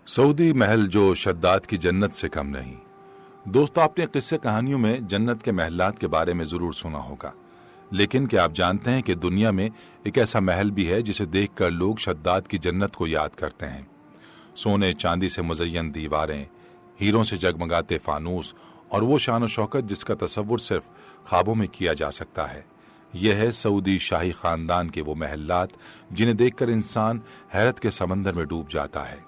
Saudi महल जो शद्दाद की जन्नत से कम नहीं। दोस्तों, आपने किस्से कहानियों में जन्नत के महलात के बारे में जरूर सुना होगा, लेकिन क्या आप जानते हैं कि दुनिया में एक ऐसा महल भी है जिसे देखकर लोग शद्दाद की जन्नत को याद करते हैं। सोने चांदी से मुज़य्यन दीवारें, हीरों से जगमगाते फानूस और वो शान और शौकत जिसका तसव्वुर सिर्फ ख्वाबों में किया जा सकता है। यह है सऊदी शाही खानदान के वो महलात जिन्हें देखकर इंसान हैरत के समंदर में डूब जाता है।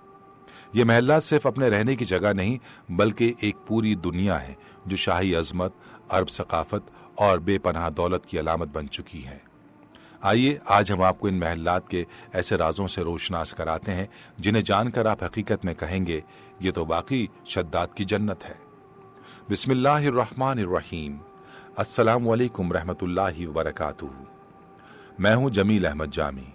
ये महलात सिर्फ अपने रहने की जगह नहीं बल्कि एक पूरी दुनिया है जो शाही अजमत, अरब सकाफत और बेपनाह दौलत की अलामत बन चुकी है। आइए आज हम आपको इन महलात के ऐसे राजों से रोशनास कराते हैं जिन्हें जानकर आप हकीकत में कहेंगे ये तो वाकई शद्दाद की जन्नत है। बिस्मिल्लाहिर्रहमानिर्रहीम। अस्सलामु अलैकुम रहमतुल्लाहि व बरकातुहू। मैं हूं जमील अहमद जामी।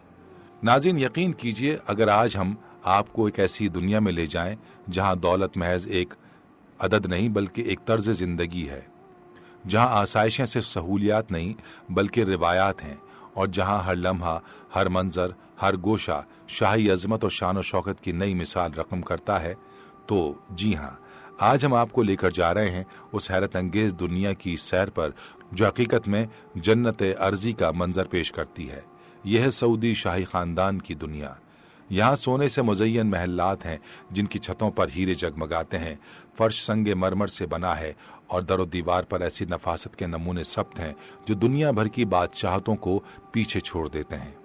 नाज़रीन, यकीन कीजिए अगर आज हम आपको एक ऐसी दुनिया में ले जाएं जहां दौलत महज एक अदद नहीं बल्कि एक तर्ज जिंदगी है, जहां आसाइशें सिर्फ सहूलियात नहीं बल्कि रिवायात हैं और जहां हर लम्हा, हर मंजर, हर गोशा शाही अजमत और शान और शौकत की नई मिसाल रकम करता है, तो जी हाँ, आज हम आपको लेकर जा रहे हैं उस हैरत अंगेज दुनिया की सैर पर जो हकीकत में जन्नत अर्जी का मंजर पेश करती है। यह है सऊदी शाही खानदान की दुनिया। यहाँ सोने से मुज़य्यन महलात हैं जिनकी छतों पर हीरे जगमगाते हैं, फर्श संगे मरमर से बना है और दरो दीवार पर ऐसी नफासत के नमूने सब्त हैं जो दुनिया भर की बादशाहतों को पीछे छोड़ देते हैं।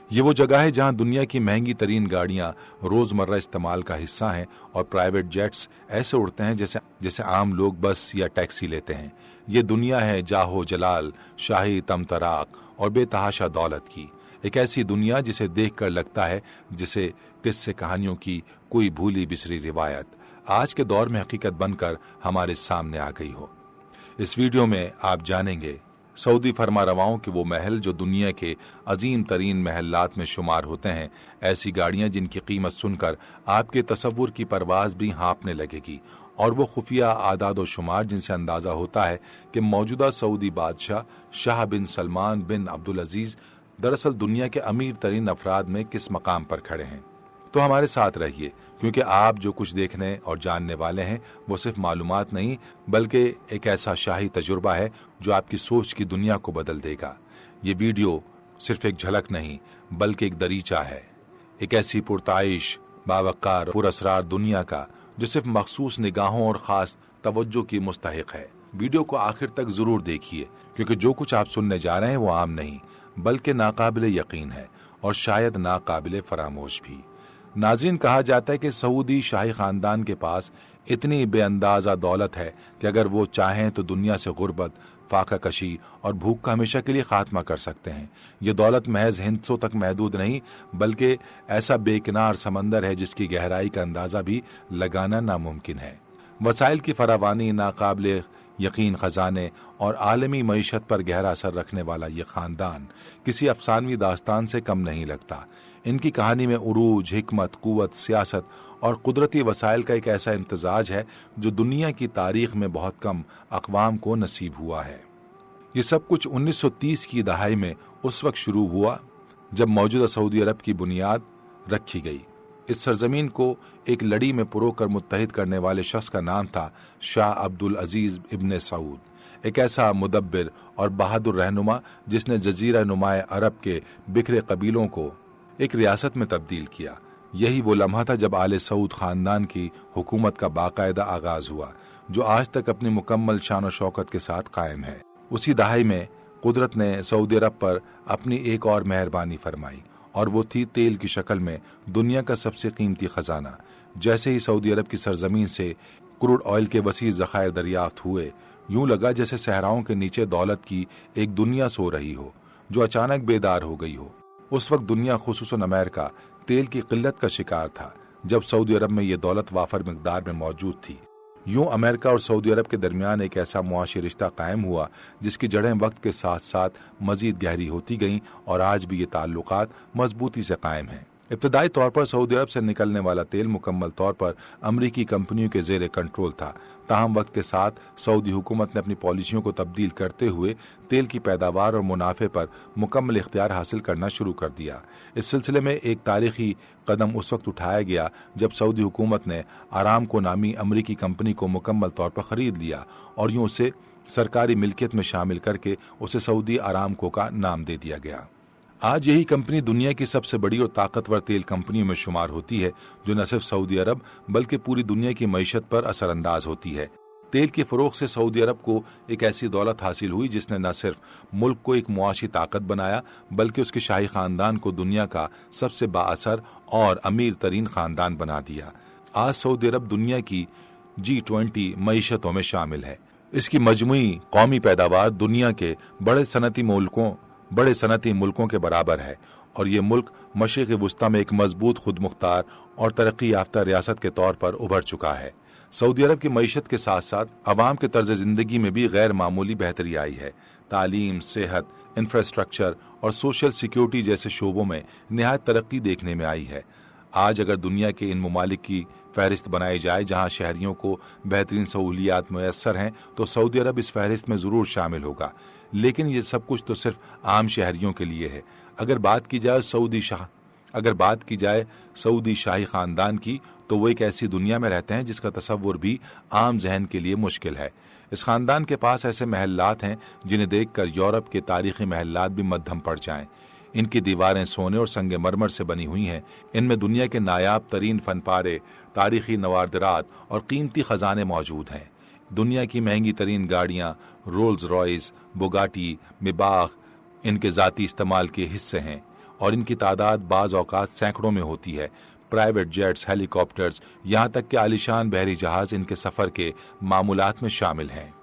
ये वो जगह है जहाँ दुनिया की महंगी तरीन गाड़ियाँ रोजमर्रा इस्तेमाल का हिस्सा हैं और प्राइवेट जेट्स ऐसे उड़ते हैं जैसे आम लोग बस या टैक्सी लेते हैं। ये दुनिया है जाहो जलाल, शाही तमतराक और बेतहाशा दौलत की। एक ऐसी दुनिया जिसे देखकर लगता है जिसे किस्से कहानियों की कोई भूली बिसरी रिवायत आज के दौर में हकीकत बनकर हमारे सामने आ गई हो। इस वीडियो में आप जानेंगे सऊदी फरमारवाओं के वो महल जो दुनिया के अजीम तरीन महलात में शुमार होते हैं, ऐसी गाड़ियां जिनकी कीमत सुनकर आपके तसव्वुर की परवाज भी हाँपने लगेगी, और वो खुफिया आदाद व शुमार जिनसे अंदाजा होता है कि मौजूदा सऊदी बादशाह शाह बिन सलमान बिन अब्दुल अजीज दरअसल दुनिया के अमीर तरीन अफराद में किस मकाम पर खड़े हैं। तो हमारे साथ रहिए, क्योंकि आप जो कुछ देखने और जानने वाले हैं वो सिर्फ मालूमात नहीं बल्कि एक ऐसा शाही तजुर्बा है जो आपकी सोच की दुनिया को बदल देगा। ये वीडियो सिर्फ एक झलक नहीं बल्कि एक दरीचा है, एक ऐसी पुरताइश, बावकार, पुरअसरार दुनिया का जो सिर्फ मखसूस निगाहों और खास तवज्जो की मुस्तहिक है। वीडियो को आखिर तक जरूर देखिए, क्योंकि जो कुछ आप सुनने जा रहे हैं वो आम नहीं बल्कि नाकाबिले यकीन है और शायद नाकाबिले फरामोश भी। नाज़रीन, कहा जाता है कि सऊदी शाही खानदान के पास इतनी बेअंदाजा दौलत है कि अगर वो चाहें तो दुनिया से गुर्बत, फाका कशी और भूख का हमेशा के लिए खात्मा कर सकते हैं। ये दौलत महज हिंसों तक महदूद नहीं बल्कि ऐसा बेकिनार समंदर है जिसकी गहराई का अंदाजा भी लगाना नामुमकिन है। वसाइल की फरावानी, नाकाबिले यकीन खजाने और आलमी मईशत पर गहरा असर रखने वाला ये खानदान किसी अफसानवी दास्तान से कम नहीं लगता। इनकी कहानी में उरूज, हिकमत, कुव्वत, सियासत और कुदरती वसाइल का एक ऐसा इम्तजाज है जो दुनिया की तारीख में बहुत कम अक़वाम को नसीब हुआ है। ये सब कुछ 1930 की दहाई में उस वक्त शुरू हुआ जब मौजूदा सऊदी अरब की बुनियाद रखी गई। इस सरजमीन को एक लड़ी में पुरोकर मुत्तहिद करने वाले शख्स का नाम था शाह अब्दुल अजीज इब्ने सऊद, एक ऐसा मुदब्बिर और बहादुर रहनुमा जिसने जजीरा नुमाए अरब के बिखरे कबीलों को एक रियासत में तब्दील किया। यही वो लम्हा था जब आले सऊद खानदान की हुकूमत का बाकायदा आगाज हुआ, जो आज तक अपनी मुकम्मल शान और शौकत के साथ कायम है। उसी दहाई में कुदरत ने सऊदी अरब पर अपनी एक और मेहरबानी फरमाई, और वो थी तेल की शक्ल में दुनिया का सबसे कीमती खजाना। जैसे ही सऊदी अरब की सरजमीन से क्रूड ऑयल के वसी ज़खायर दरियाफ्त हुए, यूं लगा जैसे सहराओं के नीचे दौलत की एक दुनिया सो रही हो जो अचानक बेदार हो गई हो। उस वक्त दुनिया, खुसूसन अमेरिका, तेल की किल्लत का शिकार था, जब सऊदी अरब में ये दौलत वाफर मिकदार में मौजूद थी। यूं अमेरिका और सऊदी अरब के दरमियान एक ऐसा मुआशी रिश्ता कायम हुआ जिसकी जड़ें वक्त के साथ साथ मजीद गहरी होती गईं और आज भी ये ताल्लुकात मजबूती से कायम हैं। इब्तदाई तौर पर सऊदी अरब से निकलने वाला तेल मुकम्मल तौर पर अमरीकी कंपनियों के जेर कंट्रोल था। ताहम वक्त के साथ सऊदी हुकूमत ने अपनी पॉलिसियों को तब्दील करते हुए तेल की पैदावार और मुनाफे पर मुकम्मल इख्तियार हासिल करना शुरू कर दिया। इस सिलसिले में एक तारीखी कदम उस वक्त उठाया गया जब सऊदी हुकूमत ने आरामको नामी अमरीकी कंपनी को मुकम्मल तौर पर खरीद लिया और यूं उसे सरकारी मिल्कियत में शामिल करके उसे सऊदी आरामको का नाम दे दिया गया। आज यही कंपनी दुनिया की सबसे बड़ी और ताकतवर तेल कंपनियों में शुमार होती है, जो न सिर्फ सऊदी अरब बल्कि पूरी दुनिया की मईशत पर असरअंदाज होती है। तेल की फरोख्त से सऊदी अरब को एक ऐसी दौलत हासिल हुई जिसने न सिर्फ मुल्क को एक मुआशी ताकत बनाया बल्कि उसके शाही खानदान को दुनिया का सबसे बाअसर और अमीर तरीन खानदान बना दिया। आज सऊदी अरब दुनिया की G20 मईशतों में शामिल है। इसकी मजमुई कौमी पैदावार दुनिया के बड़े सनती मुल्कों के बराबर है और ये मुल्क मशरिक़ वुस्ता में एक मजबूत खुद मुख्तार और तरक्की याफ्ता रियासत के तौर पर उभर चुका है। सऊदी अरब की मईशत के साथ साथ अवाम के तर्ज जिंदगी में भी गैर मामूली बेहतरी आई है। तालीम, सेहत, इंफ्रास्ट्रक्चर और सोशल सिक्योरिटी जैसे शोबों में निहायत तरक्की देखने में आई है। आज अगर दुनिया के इन ममालिक की फहरिस्त बनाई जाए जहां शहरियों को बेहतरीन सहूलियात मैसर हैं तो सऊदी अरब इस फहरिस्त में ज़रूर शामिल होगा। लेकिन ये सब कुछ तो सिर्फ आम शहरियों के लिए है। अगर बात की जाए सऊदी शाही खानदान की तो वो एक ऐसी दुनिया में रहते हैं जिसका तसव्वुर भी आम जहन के लिए मुश्किल है। इस खानदान के पास ऐसे महल्लात हैं जिन्हें देखकर यूरोप के तारीखी महल्लात भी मद्धम पड़ जाएं। इनकी दीवारें सोने और संगमरमर से बनी हुई हैं। इनमें दुनिया के नायाब तरीन फनपारे, तारीखी नवारदरात और कीमती खजाने मौजूद हैं। दुनिया की महंगी तरीन गाड़ियां रोल्स रॉयस, बुगाटी, मिबाख इनके ज़ाती इस्तेमाल के हिस्से हैं और इनकी तादाद बाज़ औक़ात सैकड़ों में होती है। प्राइवेट जेट्स, हेलीकॉप्टर्स, यहाँ तक कि आलिशान बहरी जहाज इनके सफ़र के मामूलात में शामिल हैं।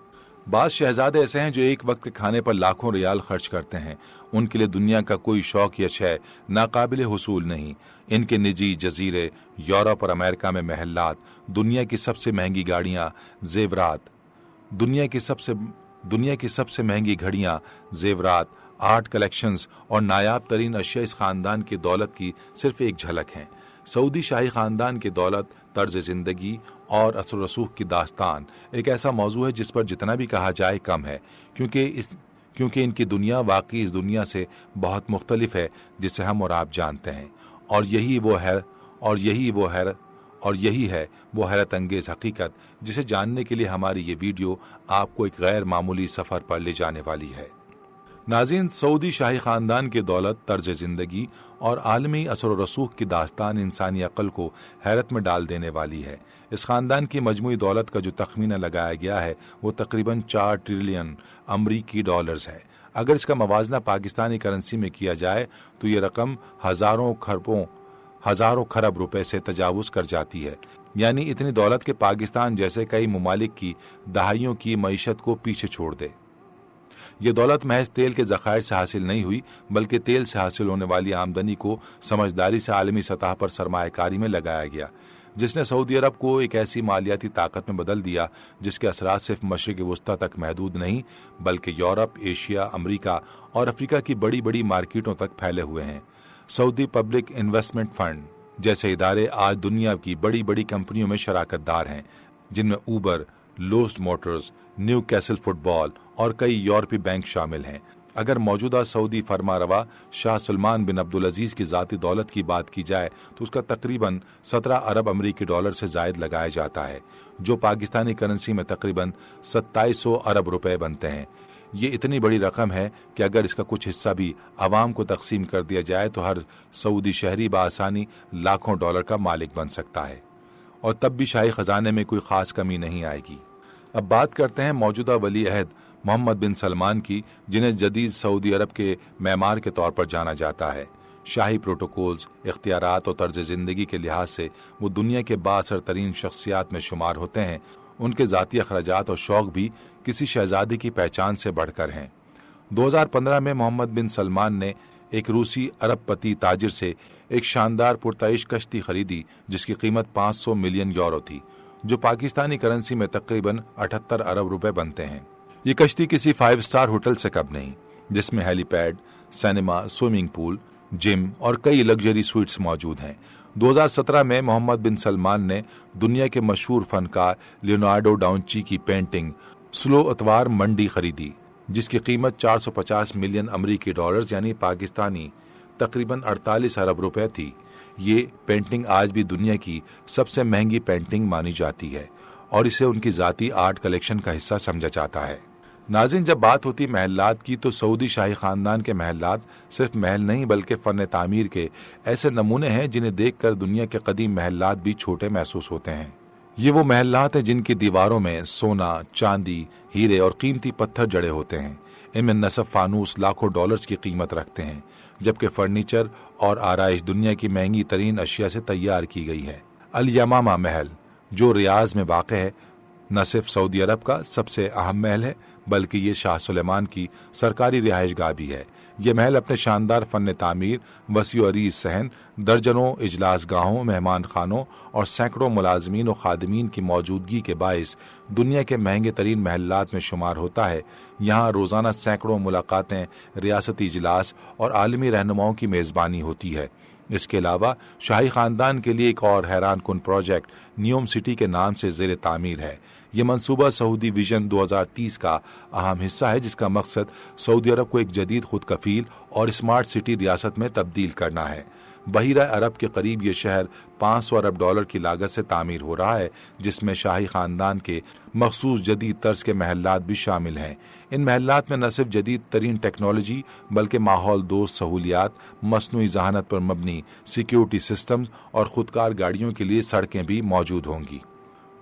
बाज़ शहजादे ऐसे हैं जो एक वक्त के खाने पर लाखों रियाल खर्च करते हैं। उनके लिए दुनिया का कोई शौक या शय नाकाबिले हुसूल नहीं। इनके निजी जजीरे, यूरोप और अमेरिका में महल्लात, दुनिया की सबसे महंगी गाड़ियां, जेवरात, दुनिया की सबसे महंगी घड़ियां, जेवरात, आर्ट कलेक्शंस और नायाब तरीन अशिया इस खानदान की दौलत की सिर्फ एक झलक हैं। सऊदी शाही खानदान की दौलत, तर्ज जिंदगी और असर रसूख की दास्तान एक ऐसा मौजू है जिस पर जितना भी कहा जाए कम है, क्योंकि इनकी दुनिया वाकई इस दुनिया से बहुत मुख्तलिफ है जिसे हम और आप जानते हैं। और यही है वो हैरत अंगेज हकीकत जिसे जानने के लिए हमारी ये वीडियो आपको एक गैर मामूली सफर पर ले जाने वाली है। नाज़रीन, सऊदी शाही खानदान की दौलत, तर्ज जिंदगी और आलमी असर रसूख की दास्तान इंसानी अक्ल को हैरत में डाल देने वाली है। इस खानदान की मजमूई दौलत का जो तखमीना लगाया गया है वो तकरीबन 4 ट्रिलियन अमरीकी डॉलर्स है। अगर इसका मवाजना पाकिस्तानी करेंसी में किया जाए तो ये रकम हजारों खरब रुपए से तजावुज कर जाती है। यानी इतनी दौलत के पाकिस्तान जैसे कई ममालिक की दहाइयों की मईशत को पीछे छोड़ दे। ये दौलत महज तेल के ज़खायर से हासिल नहीं हुई बल्कि तेल से हासिल होने वाली आमदनी को समझदारी से आलमी सतह पर सरमायाकारी में लगाया गया, जिसने सऊदी अरब को एक ऐसी मालियाती ताकत में बदल दिया जिसके असरात सिर्फ मशरिक़ वुस्ता तक महदूद नहीं बल्कि यूरोप, एशिया, अमरीका और अफ्रीका की बड़ी बड़ी मार्केटों तक फैले हुए हैं। सऊदी पब्लिक इन्वेस्टमेंट फंड जैसे इदारे आज दुनिया की बड़ी बड़ी कंपनियों में शराकतदार हैं, जिनमें Uber, lost Motors, new castle football और कई यूरोपीय बैंक शामिल हैं। अगर मौजूदा सऊदी फरमारवा शाह सलमान बिन अब्दुल अजीज की ज़ाती दौलत की बात की जाए तो उसका तकरीबन 17 अरब अमरीकी डॉलर से जायद लगाया जाता है, जो पाकिस्तानी करेंसी में तकरीबन 2700 अरब रुपए बनते हैं। ये इतनी बड़ी रकम है कि अगर इसका कुछ हिस्सा भी आवाम को तकसीम कर दिया जाए तो हर सऊदी शहरी बआसानी लाखों डॉलर का मालिक बन सकता है और तब भी शाही खजाने में कोई खास कमी नहीं आएगी। अब बात करते हैं मौजूदा वली अहद मोहम्मद बिन सलमान की, जिन्हें जदीद सऊदी अरब के मेमार के तौर पर जाना जाता है। शाही प्रोटोकॉल्स, इख्तियारात और तर्ज ज़िंदगी के लिहाज से वो दुनिया के बाअसर तरीन शख्सियात में शुमार होते हैं। उनके ज़ाती अखराजात और शौक भी किसी शहजादी की पहचान से बढ़कर हैं। 2015 में मोहम्मद बिन सलमान ने एक रूसी अरबपति ताजिर से एक शानदार पुरताइश कश्ती खरीदी जिसकी कीमत 500 मिलियन यूरो थी, जो पाकिस्तानी करेंसी में तकरीबन 78 अरब रुपए बनते हैं। ये कश्ती किसी 5 स्टार होटल से कम नहीं, जिसमें helipad, cinema, swimming pool, gym और कई लग्जरी स्वीट्स मौजूद हैं। 2017 में मोहम्मद बिन सलमान ने दुनिया के मशहूर फनकार लियोनार्डो डाविंची की पेंटिंग स्लो अतवार मंडी खरीदी, जिसकी कीमत 450 मिलियन अमरीकी डॉलर्स यानी पाकिस्तानी तकरीबन 48 अरब रुपए थी। ये पेंटिंग आज भी दुनिया की सबसे महंगी पेंटिंग मानी जाती है और इसे उनकी जाती आर्ट कलेक्शन का हिस्सा समझा जाता है। नाज़रीन, जब बात होती महलात की तो सऊदी शाही खानदान के महलात सिर्फ महल नहीं बल्कि फन तामीर के ऐसे नमूने हैं जिन्हें देखकर दुनिया के कदीम महलात भी छोटे महसूस होते हैं। ये वो महलात हैं जिनकी दीवारों में सोना, चांदी, हीरे और कीमती पत्थर जड़े होते हैं। इनमें नसब फानूस लाखों डॉलर्स की कीमत रखते हैं, जबकि फर्नीचर और आराइश दुनिया की महंगी तरीन अशिया से तैयार की गई है। अल यमामा महल जो रियाज में वाक़ है, न सिर्फ सऊदी अरब का सबसे अहम महल है बल्कि ये शाह सुलेमान की सरकारी रिहाइश गाह भी है। ये महल अपने शानदार फन तामीर, वसी अरीज सहन, दर्जनों इजलास गाहों, मेहमान खानों और सैकड़ों मुलाजमीन और खादमीन की मौजूदगी के बायस दुनिया के महंगे तरीन महलात में शुमार होता है। यहाँ रोज़ाना सैकड़ों मुलाकातें, रियासती इजलास और आलमी रहनुमाओं की मेज़बानी होती है। इसके अलावा शाही खानदान के लिए एक और हैरान कुन प्रोजेक्ट न्यूम सिटी के नाम से ज़ेर तामीर है। ये मंसूबा सऊदी विजन 2030 का अहम हिस्सा है, जिसका मकसद सऊदी अरब को एक जदीद खुद कफील और स्मार्ट सिटी रियासत में तब्दील करना है। बहीरा अरब के करीब ये शहर 500 अरब डॉलर की लागत से तामीर हो रहा है, जिसमें शाही खानदान के मखसूस जदीद तर्ज के महलात भी शामिल हैं। इन महलात में न सिर्फ जदीद तरीन टेक्नोलॉजी बल्कि माहौल दोस्त सहूलियात, मसनूई जहानत पर मबनी सिक्योरिटी सिस्टम्स और खुदकार गाड़ियों के लिए सड़कें भी मौजूद होंगी।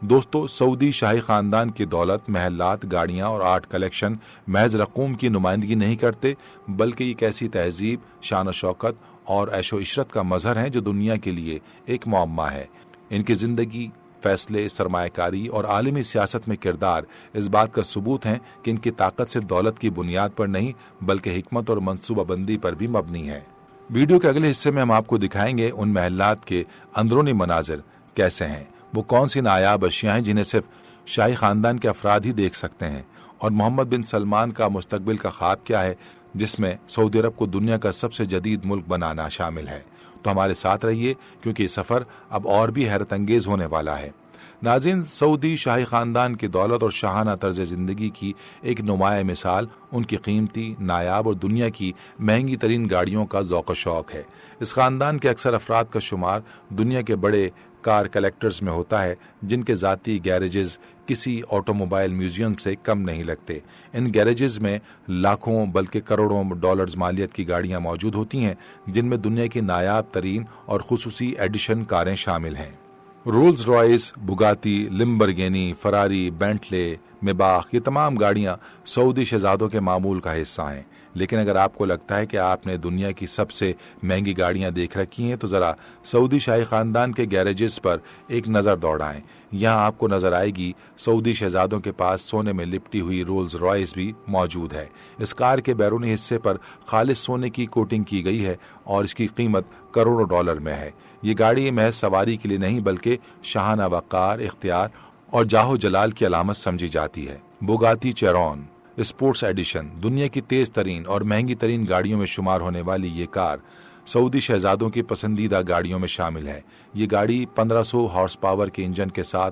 दोस्तों, सऊदी शाही खानदान की दौलत, महलात, गाड़ियाँ और आर्ट कलेक्शन महज रकूम की नुमाइंदगी नहीं करते बल्कि एक ऐसी तहजीब, शान शौकत और ऐशो इशरत का मजहर है जो दुनिया के लिए एक मुअम्मा है। इनकी जिंदगी, फैसले, सरमायाकारी और आलमी सियासत में किरदार इस बात का सबूत हैं कि इनकी ताकत सिर्फ दौलत की बुनियाद पर नहीं बल्कि हिकमत और मंसूबाबंदी पर भी मबनी है। वीडियो के अगले हिस्से में हम आपको दिखाएंगे उन महलात के अंदरूनी मनाजिर कैसे हैं, वो कौन सी नायाब अशियाँ हैं जिन्हें सिर्फ शाही खानदान के अफराद ही देख सकते हैं, और मोहम्मद बिन सलमान का मुस्तकबिल का ख्वाब क्या है जिसमें सऊदी अरब को दुनिया का सबसे जदीद मुल्क बनाना शामिल है। तो हमारे साथ रहिए क्योंकि ये सफ़र अब और भी हैरत अंगेज होने वाला है। नाज़रीन, सऊदी शाही खानदान की दौलत और शाहाना तर्ज ज़िंदगी की एक नुमाया मिसाल उनकी कीमती, नायाब और दुनिया की महंगी तरीन गाड़ियों का ज़ौक़ शौक़ है। इस ख़ानदान के अक्सर अफराद का शुमार दुनिया के बड़े कार कलेक्टर्स में होता है, जिनके ज़ाती गैरेजेस किसी ऑटोमोबाइल म्यूजियम से कम नहीं लगते। इन गैरेजेस में लाखों बल्कि करोड़ों डॉलर्स मालियत की गाड़ियां मौजूद होती हैं, जिनमें दुनिया की नायाब तरीन और खुसूसी एडिशन कारें शामिल हैं। रोल्स रॉयस, बुगाती, लिम्बरगिनी, फरारी, बेंटले, मेबाख, ये तमाम गाड़ियां सऊदी शहजादों के मामूल का हिस्सा हैं। लेकिन अगर आपको लगता है कि आपने दुनिया की सबसे महंगी गाड़ियां देख रखी हैं तो ज़रा सऊदी शाही खानदान के गैरेजेस पर एक नज़र दौड़ाएं। यहाँ आपको नज़र आएगी सऊदी शहजादों के पास सोने में लिपटी हुई रोल्स रॉयस भी मौजूद है। इस कार के बैरूनी हिस्से पर खालिस सोने की कोटिंग की गई है और इसकी कीमत करोड़ों डॉलर में है। ये गाड़ी महज सवारी के लिए नहीं बल्कि शाहाना वक़ार, इख्तियार और जाहो जलाल की अलामत समझी जाती है। बुगाती चेरॉन स्पोर्ट्स एडिशन दुनिया की तेज तरीन और महंगी तरीन गाड़ियों में शुमार होने वाली ये कार सऊदी शहजादों की पसंदीदा गाड़ियों में शामिल है। ये गाड़ी 1500 हॉर्स पावर के इंजन के साथ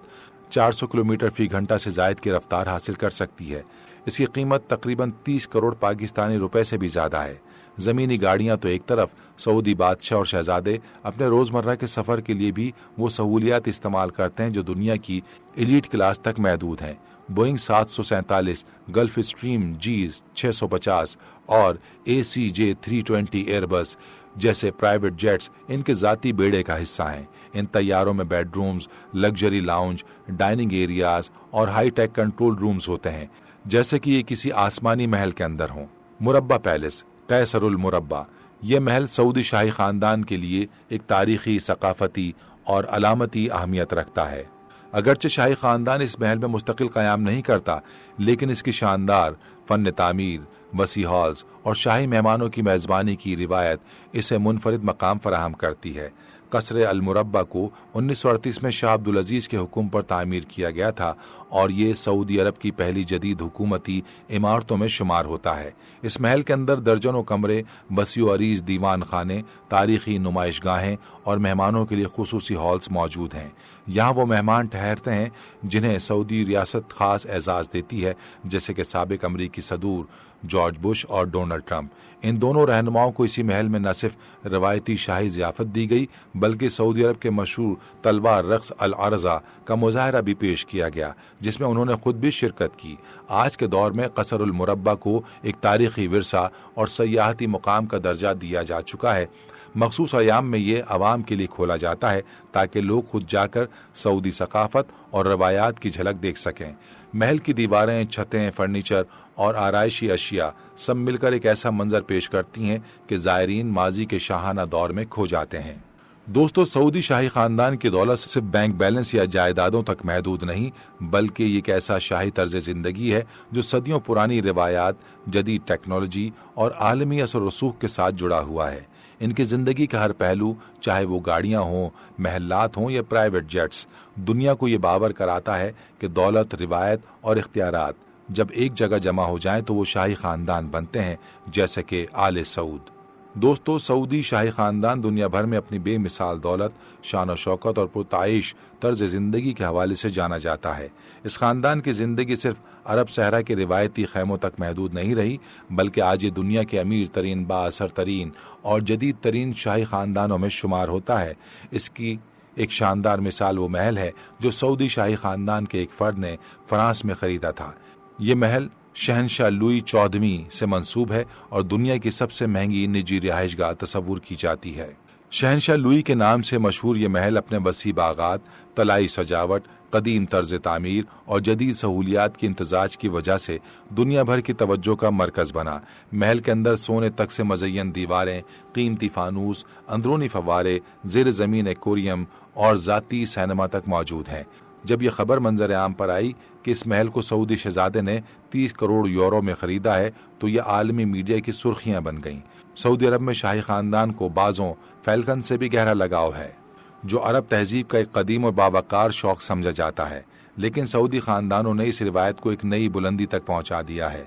400 किलोमीटर फी घंटा से जायद की रफ्तार हासिल कर सकती है। इसकी कीमत तकरीबन 30 करोड़ पाकिस्तानी रुपए से भी ज्यादा है। जमीनी गाड़ियां तो एक तरफ, सऊदी बादशाह और शहजादे अपने रोजमर्रा के सफर के लिए भी वो सहूलियात इस्तेमाल करते हैं जो दुनिया की एलीट क्लास तक महदूद हैं। बोइंग 747, गल्फ स्ट्रीम G650 और ACJ 320 एयरबस जैसे प्राइवेट जेट्स इनके जाती बेड़े का हिस्सा हैं। इन तैयारों में bedrooms, luxury lounge, dining areas और हाई टेक कंट्रोल रूम्स होते हैं, जैसे कि ये किसी आसमानी महल के अंदर हों। मुरब्बा पैलेस, कैसरुल मुरब्बा, ये महल सऊदी शाही खानदान के लिए एक तारीखी, सकाफती और अलामती अहमियत रखता है। अगरचे शाही खानदान इस महल में मुस्तकिल क़याम नहीं करता, लेकिन इसकी शानदार फन तामीर, वसी हॉल्स और शाही मेहमानों की मेज़बानी की रिवायत इसे मुनफरिद मकाम फराहम करती है। قصر المربع کو 1938 میں شاہ عبدالعزیز کے حکم پر تعمیر کیا گیا تھا اور یہ سعودی عرب کی پہلی جدید حکومتی عمارتوں میں شمار ہوتا ہے۔ اس محل کے اندر درجنوں کمرے، وسیع و عریض دیوان خانے، تاریخی نمائش گاہیں اور مہمانوں کے لیے خصوصی ہالز موجود ہیں۔ یہاں وہ مہمان ٹھہرتے ہیں جنہیں سعودی ریاست خاص اعزاز دیتی ہے، جیسے کہ سابق امریکی صدور جارج بش اور ڈونلڈ ٹرمپ۔ ان دونوں رہنماؤں کو اسی محل میں نہ صرف روایتی شاہی ضیافت دی گئی بلکہ سعودی عرب کے مشہور تلوار رقص العرضہ کا مظاہرہ بھی پیش کیا گیا، جس میں انہوں نے خود بھی شرکت کی۔ آج کے دور میں قصر المربع کو ایک تاریخی ورثہ اور سیاحتی مقام کا درجہ دیا جا چکا ہے۔ مخصوص ایام میں یہ عوام کے لیے کھولا جاتا ہے تاکہ لوگ خود جا کر سعودی ثقافت اور روایات کی جھلک دیکھ سکیں۔ محل کی دیواریں، چھتیں، فرنیچر اور آرائشی اشیاء سب مل کر ایک ایسا منظر پیش کرتی ہیں کہ زائرین ماضی کے شاہانہ دور میں کھو جاتے ہیں۔ دوستو، سعودی شاہی خاندان کی دولت صرف بینک بیلنس یا جائیدادوں تک محدود نہیں، بلکہ یہ ایک ایسا شاہی طرز زندگی ہے جو صدیوں پرانی روایات، جدید ٹیکنالوجی اور عالمی اثر و رسوخ کے ساتھ جڑا ہوا ہے۔ ان کی زندگی کا ہر پہلو، چاہے وہ گاڑیاں ہوں، محلات ہوں یا پرائیویٹ جیٹس، دنیا کو یہ باور کراتا ہے کہ دولت، روایت اور اختیارات جب ایک جگہ جمع ہو جائیں تو وہ شاہی خاندان بنتے ہیں، جیسے کہ آل سعود۔ دوستو، سعودی شاہی خاندان دنیا بھر میں اپنی بے مثال دولت، شان و شوکت اور پرتعیش طرز زندگی کے حوالے سے جانا جاتا ہے۔ اس خاندان کی زندگی صرف عرب صحرا کے روایتی خیموں تک محدود نہیں رہی، بلکہ آج یہ دنیا کے امیر ترین، با اثر ترین اور جدید ترین شاہی خاندانوں میں شمار ہوتا ہے۔ اس کی ایک شاندار مثال وہ محل ہے جو سعودی شاہی خاندان کے ایک فرد نے فرانس میں خریدا تھا۔ یہ محل شہنشاہ لوئی 14ویں سے منسوب ہے اور دنیا کی سب سے مہنگی نجی رہائش گاہ تصور کی جاتی ہے۔ شہنشاہ لوئی کے نام سے مشہور یہ محل اپنے وسیع باغات، طلائی سجاوٹ، قدیم طرز تعمیر اور جدید سہولیات کی امتزاج کی وجہ سے دنیا بھر کی توجہ کا مرکز بنا۔ محل کے اندر سونے تک سے مزین دیواریں، قیمتی فانوس، اندرونی فوارے، زیر زمین ایکویریم اور ذاتی سینما تک موجود ہیں۔ جب یہ خبر منظر عام پر آئی کہ اس محل کو سعودی شہزادے نے 30 کروڑ یورو میں خریدا ہے تو یہ عالمی میڈیا کی سرخیاں بن گئیں۔ سعودی عرب میں شاہی خاندان کو بازوں فیلکن سے بھی گہرا لگاؤ ہے، جو عرب تہذیب کا ایک قدیم اور باوقار شوق سمجھا جاتا ہے، لیکن سعودی خاندانوں نے اس روایت کو ایک نئی بلندی تک پہنچا دیا ہے۔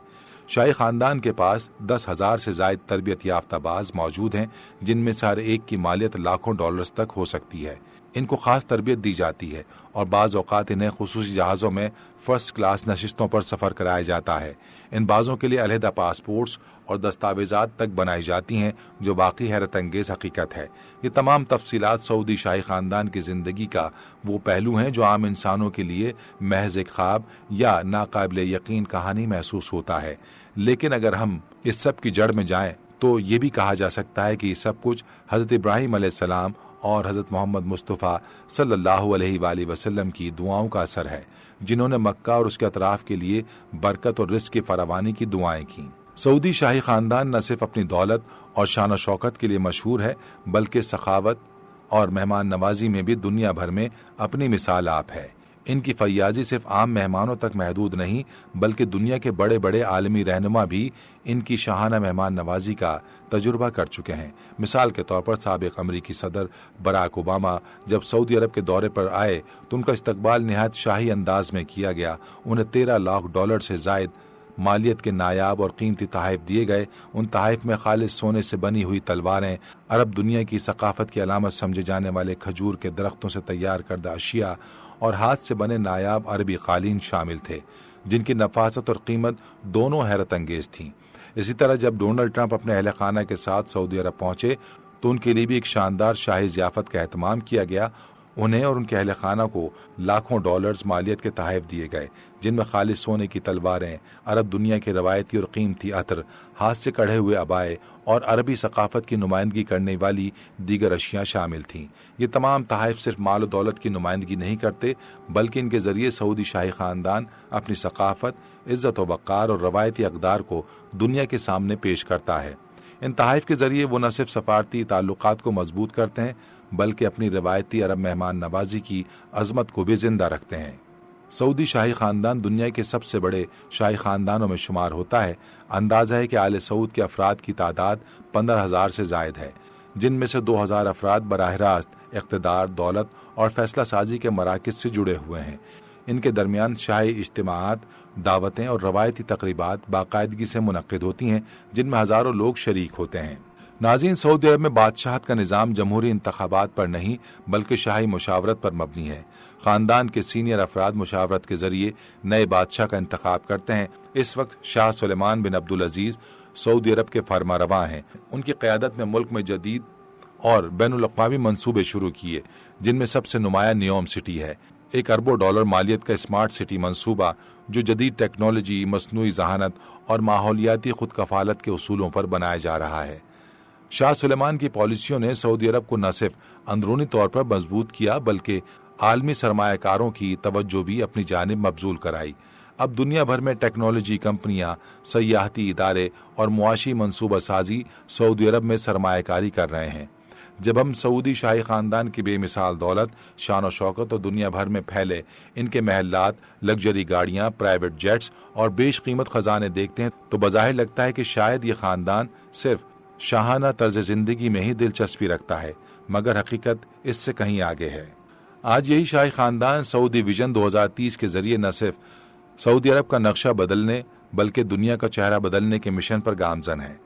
شاہی خاندان کے پاس 10,000 سے زائد تربیت یافتہ باز موجود ہیں، جن میں سے ہر ایک کی مالیت لاکھوں ڈالرز تک ہو سکتی ہے۔ ان کو خاص تربیت دی جاتی ہے اور بعض اوقات انہیں خصوصی جہازوں میں فرسٹ کلاس نشستوں پر سفر کرایا جاتا ہے۔ ان بازوں کے لیے علیحدہ پاسپورٹس اور دستاویزات تک بنائی جاتی ہیں، جو واقعی حیرت انگیز حقیقت ہے۔ یہ تمام تفصیلات سعودی شاہی خاندان کی زندگی کا وہ پہلو ہیں جو عام انسانوں کے لیے محض ایک خواب یا ناقابل یقین کہانی محسوس ہوتا ہے، لیکن اگر ہم اس سب کی جڑ میں جائیں تو یہ بھی کہا جا سکتا ہے کہ یہ سب کچھ حضرت ابراہیم علیہ السلام اور حضرت محمد مصطفیٰ صلی اللہ علیہ وآلہ وسلم کی دعاؤں کا اثر ہے، جنہوں نے مکہ اور اس کے اطراف کے لیے برکت اور رزق کی فراوانی کی دعائیں کیں۔ سعودی شاہی خاندان نہ صرف اپنی دولت اور شان و شوکت کے لیے مشہور ہے، بلکہ سخاوت اور مہمان نوازی میں بھی دنیا بھر میں اپنی مثال آپ ہے۔ ان کی فیاضی صرف عام مہمانوں تک محدود نہیں، بلکہ دنیا کے بڑے بڑے عالمی رہنما بھی ان کی شاہانہ مہمان نوازی کا تجربہ کر چکے ہیں۔ مثال کے طور پر سابق امریکی صدر براک اوباما جب سعودی عرب کے دورے پر آئے تو ان کا استقبال نہایت شاہی انداز میں کیا گیا۔ انہیں 13 لاکھ ڈالر سے زائد مالیت کے نایاب اور قیمتی تحائف دیے گئے۔ ان تحائف میں خالص سونے سے بنی ہوئی تلواریں، عرب دنیا کی ثقافت کی علامت سمجھے جانے والے کھجور کے درختوں سے تیار کردہ اشیاء اور ہاتھ سے بنے نایاب عربی قالین شامل تھے، جن کی نفاست اور قیمت دونوں حیرت انگیز تھیں۔ اسی طرح جب ڈونلڈ ٹرمپ اپنے اہل خانہ کے ساتھ سعودی عرب پہنچے تو ان کے لیے بھی ایک شاندار شاہی ضیافت کا اہتمام کیا گیا۔ انہیں اور ان کے اہل خانہ کو لاکھوں ڈالرز مالیت کے تحائف دیے گئے، جن میں خالص سونے کی تلواریں، عرب دنیا کے روایتی اور قیمتی عطر، ہاتھ سے کڑھے ہوئے عبائے اور عربی ثقافت کی نمائندگی کرنے والی دیگر اشیاء شامل تھیں۔ یہ تمام تحائف صرف مال و دولت کی نمائندگی نہیں کرتے، بلکہ ان کے ذریعے سعودی شاہی خاندان اپنی ثقافت، عزت و وقار اور روایتی اقدار کو دنیا کے سامنے پیش کرتا ہے۔ ان تحائف کے ذریعے وہ نہ صرف سفارتی تعلقات کو مضبوط کرتے ہیں، بلکہ اپنی روایتی عرب مہمان نوازی کی عظمت کو بھی زندہ رکھتے ہیں۔ سعودی شاہی خاندان دنیا کے سب سے بڑے شاہی خاندانوں میں شمار ہوتا ہے۔ اندازہ ہے کہ آل سعود کے افراد کی تعداد 15,000 سے زائد ہے، جن میں سے 2,000 افراد براہ راست इख्तिदार, दौलत और फैसला साजी के मराकज़ से जुड़े हुए हैं। इनके दरमियान शाही इज्तिमाआत, दावतें और रवायती तकरीबात बाकायदगी से मुनक्किद होती हैं, जिनमें हज़ारों लोग शरीक होते हैं। नाज़रीन, सऊदी अरब में बादशाहत का निज़ाम जमहूरी इंतखाबात पर नहीं बल्कि शाही मुशावरत पर मबनी है। ख़ानदान के सीनियर अफराद मुशावरत के ज़रिए नए बादशाह का इंतखाब करते हैं। इस वक्त शाह सुलेमान बिन अब्दुल अजीज़ सऊदी अरब के फरमारवां हैं। उनकी क़यादत में मुल्क में जदीद और बैनुल अक़वामी मंसूबे शुरू किए, जिनमें सबसे नुमाया नियोम सिटी है। $1 अरब मालियत का स्मार्ट सिटी मंसूबा जो जदीद टेक्नोलॉजी, मसनूई ज़हानत और माहौलियाती खुद कफालत के उसूलों पर बनाया जा रहा है। शाह सुलेमान की पॉलिसियों ने सऊदी अरब को न सिर्फ अंदरूनी तौर पर मजबूत किया बल्कि आलमी सरमायाकारों की तवज्जो भी अपनी जानिब मबजूल कराई। अब दुनिया भर में टेक्नोलॉजी कंपनियां, सयाहती इदारे और मुआशी मनसूबा साजी सऊदी अरब में सरमायाकारी कर रहे हैं। जब हम सऊदी शाही खानदान की बेमिसाल दौलत, शान और शौकत और दुनिया भर में फैले इनके महलात, लग्जरी गाड़ियां, प्राइवेट जेट्स और बेशकीमत खजाने देखते हैं तो बज़ाहिर लगता है कि शायद ये खानदान सिर्फ शाहाना तर्ज जिंदगी में ही दिलचस्पी रखता है, मगर हकीकत इससे कहीं आगे है। आज यही शाही खानदान सऊदी विजन 2030 के जरिए न सिर्फ सऊदी अरब का नक्शा बदलने बल्कि दुनिया का चेहरा बदलने के मिशन पर गामजन है।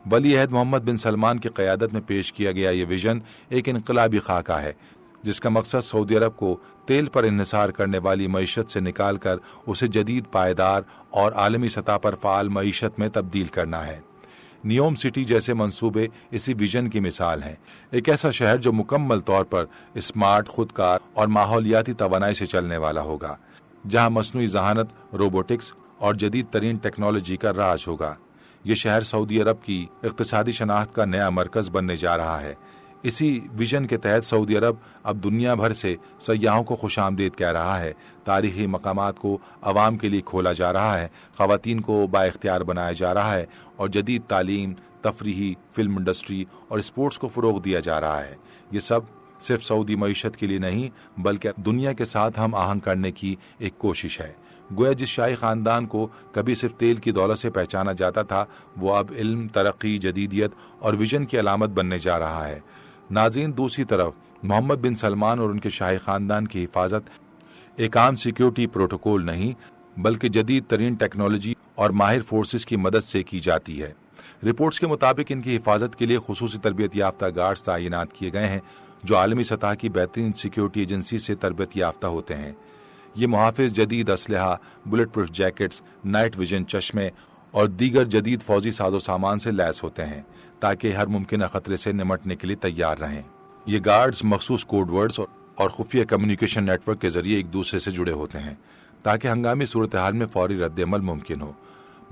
वली अहद मोहम्मद बिन सलमान की क़यादत में पेश किया गया ये विजन एक इनकलाबी खाका है, जिसका मकसद सऊदी अरब को तेल पर इन्हिसार करने वाली मईशत से निकाल कर उसे जदीद, पायदार और आलमी सतह पर फ़ाल मईशत में तब्दील करना है। नियोम सिटी जैसे मंसूबे इसी विजन की मिसाल हैं। एक ऐसा शहर जो मुकम्मल तौर पर स्मार्ट, खुदकार और माहौलियाती तवानाई से चलने वाला होगा, जहां मसनूई ज़हानत, रोबोटिक्स और जदीद तरीन टेक्नोलॉजी का राज होगा। ये शहर सऊदी अरब की इक़्तिसादी शनाख्त का नया मरकज़ बनने जा रहा है। इसी विजन के तहत सऊदी अरब अब दुनिया भर से सयाहों को खुशामदीद कह रहा है, तारीख़ी मकामात को आवाम के लिए खोला जा रहा है, ख़वातीन को बाइख्तियार बनाया जा रहा है और जदीद तालीम, तफरीही, फिल्म इंडस्ट्री और स्पोर्ट्स को फ़रोग़ दिया जा रहा है। ये सब सिर्फ सऊदी मईशत के लिए नहीं बल्कि दुनिया के साथ हम आहंग करने की एक कोशिश है। गोया जिस शाही खानदान को कभी सिर्फ तेल की दौलत से पहचाना जाता था, वो अब इल्म, तरक्की, जदीदियत और विजन की अलामत बनने जा रहा है। नाज़रीन, दूसरी तरफ मोहम्मद बिन सलमान और उनके शाही खानदान की हिफाजत एक आम सिक्योरिटी प्रोटोकॉल नहीं बल्कि जदीद तरीन टेक्नोलॉजी और माहिर फोर्सेस की मदद से की जाती है। रिपोर्ट्स के मुताबिक इनकी हिफाजत के लिए खुसूसी तरबियत याफ्ता गार्ड्स तैनात किए गए हैं जो आलमी सतह की बेहतरीन सिक्योरिटी एजेंसी से तरबियत याफ्ता होते हैं। ये मुहाफिज जदीद असलहा, bullet proof jackets, night vision चश्मे और दीगर जदीद फौजी साजो सामान से लैस होते हैं ताकि हर मुमकिन खतरे से निमटने के लिए तैयार रहें। ये गार्ड्स मखसूस कोड वर्ड्स और खुफिया कम्युनिकेशन नेटवर्क के जरिए एक दूसरे से जुड़े होते हैं ताकि हंगामी सूरत हाल में फौरी रद्द-ए-अमल मुमकिन हो।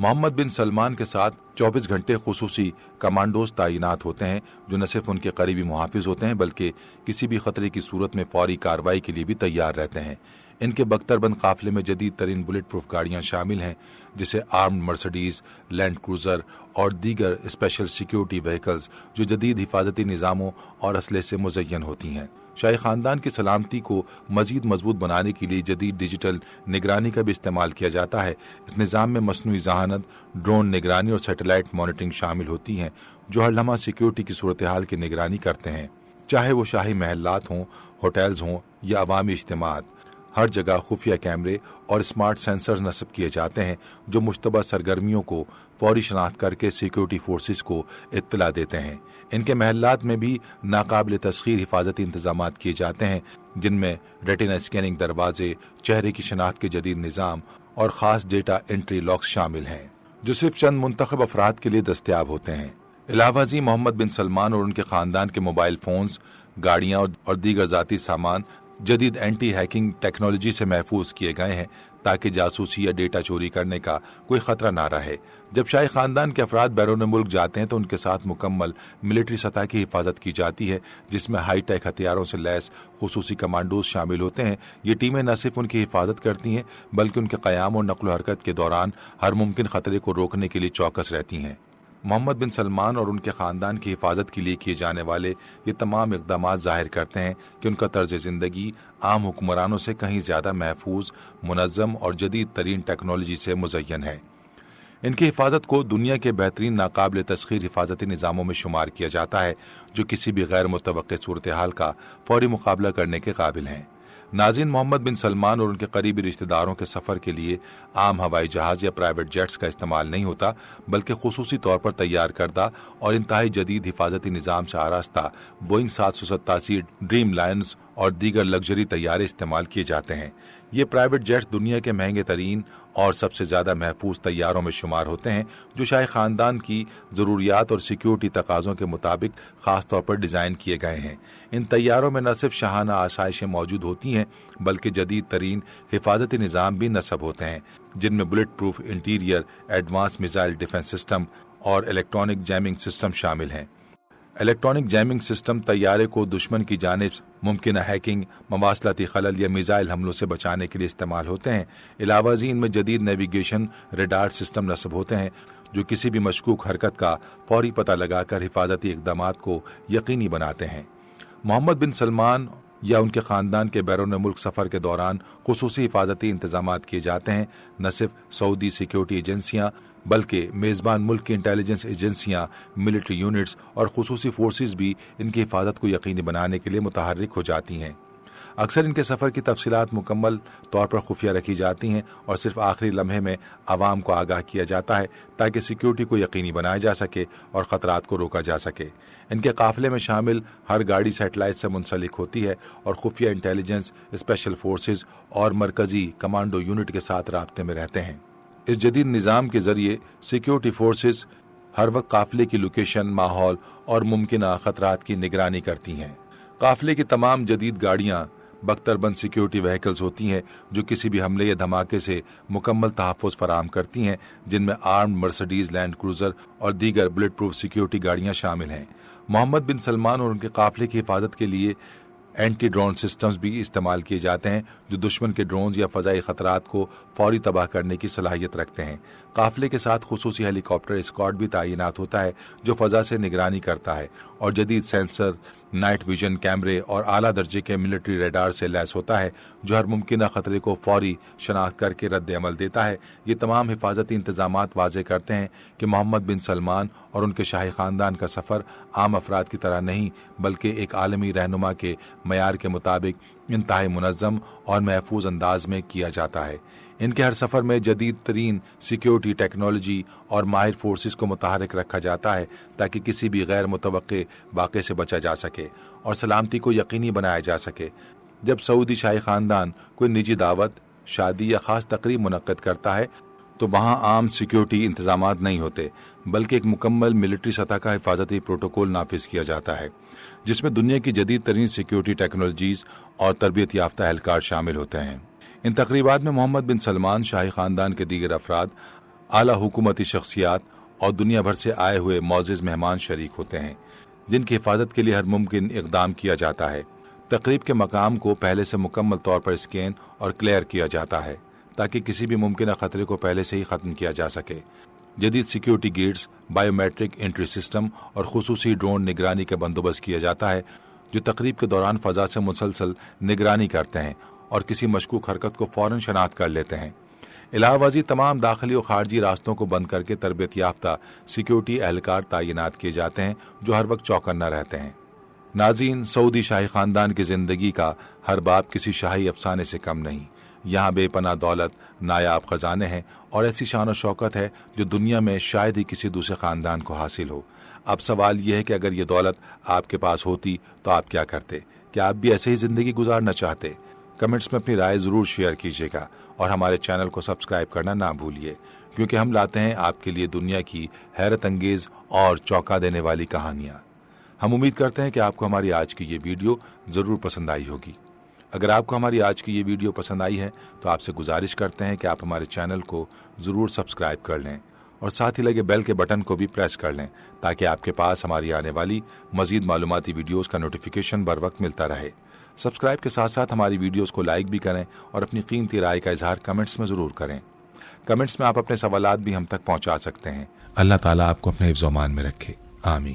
मोहम्मद बिन सलमान के साथ 24 घंटे खुसूसी कमांडोज तैनात होते हैं जो न सिर्फ उनके करीबी मुहाफिज होते हैं बल्कि किसी भी खतरे की सूरत में फौरी कार्रवाई के लिए भी तैयार रहते हैं। इनके बख्तरबंद काफिले में जदीद तरीन बुलेट प्रूफ गाड़ियां शामिल हैं जिसे आर्म्ड मर्सिडीज, लैंड क्रूजर और दीगर स्पेशल सिक्योरिटी व्हीकल्स जो जदीद हिफाजती निज़ामों और असले से मुज़य्यन होती हैं। शाही खानदान की सलामती को मजीद मजबूत बनाने के लिए जदीद डिजिटल निगरानी का भी इस्तेमाल किया जाता है। इस निज़ाम में मसनूई ज़हानत, ड्रोन निगरानी और सैटेलाइट मॉनिटरिंग शामिल होती हैं जो हर लम्हा सिक्योरिटी की सूरत हाल की निगरानी करते हैं, चाहे वो शाही महलात हों, होटल्स हों या अवामी इज्तिमात। हर जगह खुफिया कैमरे और स्मार्ट सेंसर नस्ब किए जाते हैं जो मुश्तबा सरगर्मियों को फौरी शनाख्त करके सिक्योरिटी फोर्सेस को इत्तला देते हैं। इनके महलात में भी नाकाबिल तस्खीर हिफाजती इंतजाम किए जाते हैं जिनमें रेटिना स्कैनिंग दरवाजे, चेहरे की शनाख्त के जदीद निज़ाम और ख़ास डेटा एंट्री लॉक्स शामिल हैं जो सिर्फ चंद मुंतखब अफराद के लिए दस्तयाब होते हैं। इलावाजी मोहम्मद बिन सलमान और उनके ख़ानदान के मोबाइल फ़ोन्स, गाड़ियाँ और दीगर ज़ाती सामान जदीद एंटी हैकिंग टेक्नोलॉजी से महफूज किए गए हैं ताकि जासूसी या डेटा चोरी करने का कोई खतरा ना रहे। जब शाही खानदान के अफराद बैरून मुल्क जाते हैं तो उनके साथ मुकम्मल मिलिट्री सतह की हिफाजत की जाती है जिसमें हाई टेक हथियारों से लैस खुसूसी कमांडोज शामिल होते हैं। ये टीमें न सिर्फ उनकी हिफाजत करती हैं बल्कि उनके क़याम और नक्ल हरकत के दौरान हर मुमकिन खतरे को रोकने के लिए चौकस रहती हैं। मोहम्मद बिन सलमान और उनके ख़ानदान की हिफाजत के लिए किए जाने वाले ये तमाम इक़दामात ज़ाहिर करते हैं कि उनका तर्ज ज़िंदगी आम हुक्मरानों से कहीं ज़्यादा महफूज, मुनज़्ज़म और जदीद तरीन टेक्नोलॉजी से मुज़य्यन है। इनकी हिफाजत को दुनिया के बेहतरीन नाकाबिल तस्खीर हिफाजती निज़ामों में शुमार किया जाता है जो किसी भी गैर मुतवक्के सूरत हाल का फौरी मुकाबला करने के काबिल हैं। नाज़रीन, मोहम्मद बिन सलमान और उनके करीबी रिश्तेदारों के सफ़र के लिए आम हवाई जहाज़ या प्राइवेट जेट्स का इस्तेमाल नहीं होता, बल्कि खुसूसी तौर पर तैयार करदा और इंतहाई जदीद हिफाजती निज़ाम से आरास्ता बोइंग 787 ड्रीम लायंस और दीगर लग्जरी तैयारे इस्तेमाल किए जाते हैं। ये प्राइवेट जेट्स दुनिया के महंगे तरीन और सबसे ज़्यादा महफूज तैयारों में शुमार होते हैं जो शाही ख़ानदान की ज़रूरियात और सिक्योरिटी तकाज़ों के मुताबिक ख़ास तौर पर डिज़ाइन किए गए हैं। इन तैयारों में न सिर्फ शाहाना आसाइशें मौजूद होती हैं बल्कि जदीद तरीन हिफाजती निज़ाम भी नस्ब होते हैं जिनमें bullet proof interior, advance missile defence system और इलेक्ट्रॉनिक जैमिंग सिस्टम शामिल हैं। इलेक्ट्रॉनिक जैमिंग सिस्टम तैयारे को दुश्मन की जानिब मुमकिन हैकिंग, मवासलाती खलल या मिसाइल हमलों से बचाने के लिए इस्तेमाल होते हैं। इलावाज़ी इनमें जदीद नेविगेशन रेडार सिस्टम नस्ब होते हैं जो किसी भी मशकूक हरकत का फौरी पता लगाकर हिफाजती इक़दामात को यकीनी बनाते हैं। मोहम्मद बिन सलमान या उनके ख़ानदान के बैरून मुल्क सफ़र के दौरान खुसूसी हिफाजती इंतजामात किए जाते हैं। न सिर्फ सऊदी सिक्योरिटी एजेंसियाँ बल्कि मेज़बान मुल्क की इंटेलिजेंस एजेंसियाँ, मिलिट्री यूनिट्स और खुसूसी फोर्सेस भी इनकी हिफाजत को यकीनी बनाने के लिए मुतहर्रिक हो जाती हैं। अक्सर इनके सफ़र की तफसीलात मुकम्मल तौर पर खुफिया रखी जाती हैं और सिर्फ आखिरी लम्हे में आवाम को आगाह किया जाता है ताकि सिक्योरिटी को यकीनी बनाया जा सके और ख़तरात को रोका जा सके। इनके काफ़िले में शामिल हर गाड़ी सैटेलाइट से मुंसलिक होती है और खुफिया इंटेलिजेंस, स्पेशल फोर्सेस और मरकज़ी कमांडो यूनिट के साथ राब्ते में रहते हैं। इस जदीद निज़ाम के ज़रिए सिक्योरिटी फोर्सेस हर वक्त काफ़िले की लोकेशन, माहौल और मुमकिन ख़तरात की निगरानी करती हैं। काफ़िले की तमाम जदीद गाड़ियाँ बख्तरबंद सिक्योरिटी व्हीकल्स होती हैं जो किसी भी हमले या धमाके से मुकम्मल तहफ़्फ़ुज़ फराहम करती हैं, जिनमें आर्म्ड मर्सिडीज़ लैंड क्रूज़र और दीगर बुलेट प्रूफ सिक्योरिटी गाड़ियाँ शामिल हैं। मोहम्मद बिन सलमान और उनके काफ़िले की हिफाजत के लिए एंटी ड्रोन सिस्टम्स भी इस्तेमाल किए जाते हैं जो दुश्मन के ड्रोन्स या फ़ज़ाई ख़तरात को फौरी तबाह करने की सलाहियत रखते हैं। काफ़िले के साथ खुसूसी हेलीकॉप्टर एस्कॉर्ट भी तैनात होता है जो फ़ज़ा से निगरानी करता है और जदीद सेंसर, नाइट विजन कैमरे और आला दर्जे के मिलिट्री रेडार से लैस होता है जो हर मुमकिन खतरे को फौरी शनाख्त करके रद्द अमल देता है। ये तमाम हिफाजती इंतजामात वाज़े करते हैं कि मोहम्मद बिन सलमान और उनके शाही ख़ानदान का सफ़र आम अफराद की तरह नहीं बल्कि एक आलमी रहनुमा के मयार के मुताबिक इंतहाई मुनज़्ज़म और महफूज अंदाज में किया जाता है। इनके हर सफ़र में जदीद तरीन सिक्योरिटी टेक्नोलॉजी और माहिर फोर्सेस को मुतहर्रिक रखा जाता है ताकि किसी भी गैर मुतवक्के वाक़े से बचा जा सके और सलामती को यकीनी बनाया जा सके। जब सऊदी शाही ख़ानदान कोई निजी दावत, शादी या ख़ास तकरीब मुनक्किद करता है तो वहाँ आम सिक्योरिटी इंतजामात नहीं होते बल्कि एक मुकम्मल मिलिट्री सतह का हिफाजती प्रोटोकॉल नाफिज किया जाता है जिसमें दुनिया की जदीद तरीन सिक्योरिटी टेक्नोलॉजीज़ और तरबियत याफ्ता एहलकार शामिल होते हैं। इन तकरीबात में मोहम्मद बिन सलमान, शाही ख़ानदान के दीगर अफराद, आला हुकूमती शख्सियात और दुनिया भर से आए हुए मौज़िज़ मेहमान शरीक होते हैं जिनकी हिफाजत के लिए हर मुमकिन इक़दाम किया जाता है। तकरीब के मकाम को पहले से मुकम्मल तौर पर स्कैन और क्लियर किया जाता है ताकि किसी भी मुमकिन खतरे को पहले से ही ख़त्म किया जा सके। जदीद security gates, biometric entry system और खुसूसी ड्रोन निगरानी का बंदोबस्त किया जाता है जो तकरीब के दौरान फ़ज़ा से मुसलसल निगरानी करते हैं और किसी मशकूक हरकत को फ़ौरन शनाख्त कर लेते हैं। इलाहाबादी तमाम दाखिली और खारजी रास्तों को बंद करके तरबियत याफ्ता सिक्योरिटी एहलकार तैनात किए जाते हैं जो हर वक्त चौकन्ना रहते हैं। नाज़रीन, सऊदी शाही ख़ानदान की ज़िंदगी का हर बाब किसी शाही अफसाने से कम नहीं। यहाँ बेपनाह दौलत, नायाब ख़जाने हैं और ऐसी शान और शौकत है जो दुनिया में शायद ही किसी दूसरे ख़ानदान को हासिल हो। अब सवाल यह है कि अगर ये दौलत आपके पास होती तो आप क्या करते? क्या आप भी ऐसे ही ज़िंदगी गुजारना चाहते? कमेंट्स में अपनी राय ज़रूर शेयर कीजिएगा और हमारे चैनल को सब्सक्राइब करना ना भूलिए क्योंकि हम लाते हैं आपके लिए दुनिया की हैरत अंगेज़ और चौंका देने वाली कहानियाँ। हम उम्मीद करते हैं कि आपको हमारी आज की ये वीडियो ज़रूर पसंद आई होगी। अगर आपको हमारी आज की ये वीडियो पसंद आई है तो आपसे गुजारिश करते हैं कि आप हमारे चैनल को ज़रूर सब्सक्राइब कर लें और साथ ही लगे बेल के बटन को भी प्रेस कर लें ताकि आपके पास हमारी आने वाली मज़ीद मालूमाती वीडियोज़ का नोटिफिकेशन बर वक्त मिलता रहे। सब्सक्राइब के साथ साथ हमारी वीडियोज़ को लाइक भी करें और अपनी कीमती राय का इजहार कमेंट्स में ज़रूर करें। कमेंट्स में आप अपने सवालात भी हम तक पहुँचा सकते हैं। अल्लाह ताला आपको अपने हिफ्ज़-ओ-अमान में रखे। आमीन।